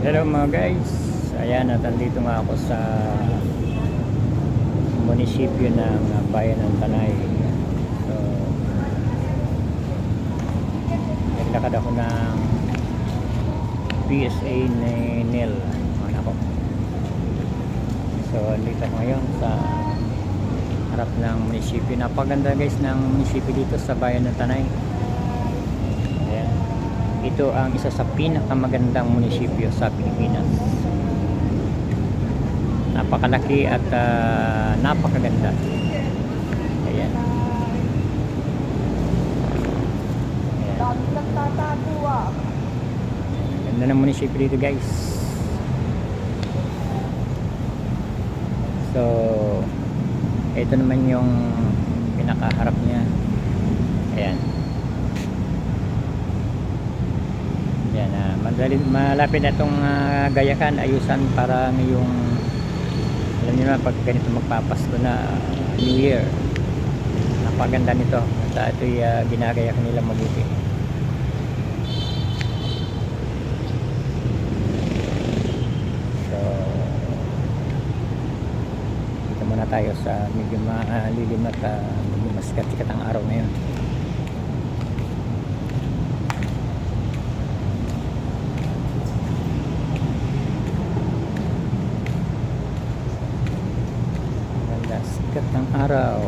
Hello mga guys, ayan at andito nga ako sa munisipyo ng bayan ng Tanay. So naglakad ako ng PSA ni Nel, mga ako. So andito ako ngayon sa harap ng munisipyo. Napaganda guys ng munisipyo dito sa bayan ng Tanay. Ayan. Ito ang isa sa pinakamagandang munisipyo sa Pilipinas. Napakalaki at napakaganda. Ayan. Dami nagtatago ah. Ganda ng munisipyo dito guys. So ito naman yung pinakaharap niya. Ayan. Yan, malapit na itong gayakan, ayusan para ngayong, alam niyo na, pag ganito magpapasko na New Year. Napaganda nito at ito'y ginagayakan nila mabuti. So dito muna tayo sa medyo malilim at medyo mas sikat ang araw ngayon. Sikat ng araw.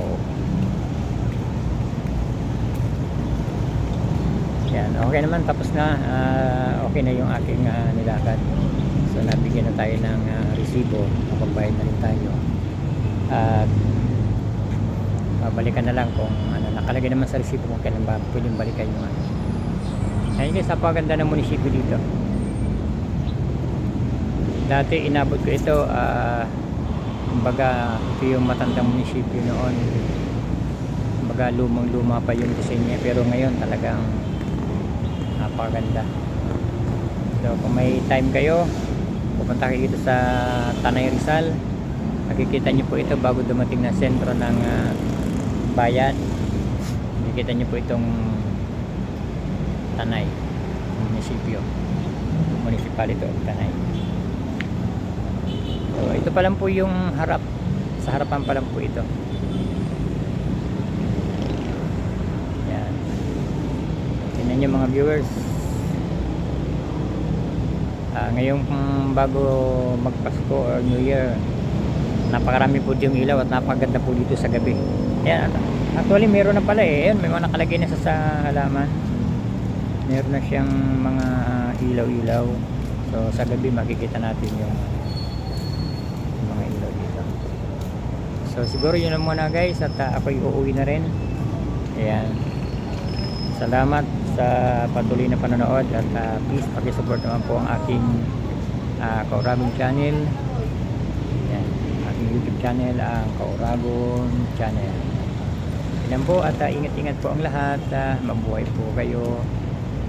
Yan, okay naman, tapos na. Okay na yung aking nilakad. So nabigyan na tayo ng resibo, nakapagbayad na rin tayo at babalikan na lang kung ano, nakalagay naman sa resibo kung kailan ba pwedeng balikan yung ano. Ayun guys, napakaganda ng munisipyo dito. Dati inabot ko ito, kumbaga ito yung matandang munisipyo noon, kumbaga lumang luma pa yung design niya, pero ngayon talagang napakaganda. So kung may time kayo, pupunta kayo dito sa Tanay Rizal, makikita nyo po ito bago dumating na sentro ng bayan. Makikita nyo po itong Tanay munisipyo, municipality of Tanay. So ito pa lang po yung harap, sa harapan pa lang po ito. Yan. Tingnan nyo mga viewers. Ngayong bago magpasko or New Year, napakarami po yung ilaw at napaganda po dito sa gabi. Yan, actually meron na pala eh. Yan, may mga nakalagay na sa halaman. Meron na siyang mga ilaw-ilaw. So sa gabi makikita natin yung mga ilaw dito. So siguro yun lang muna guys, at ako'y uuwi na rin. Ayan. Salamat sa patuloy na panonood at please pakisupport naman po ang aking Kauragon channel. Ayan, aking YouTube channel, ang Kauragon channel. Yan po, at ingat-ingat po ang lahat. Mabuhay po kayo.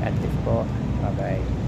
God bless po. Bye bye.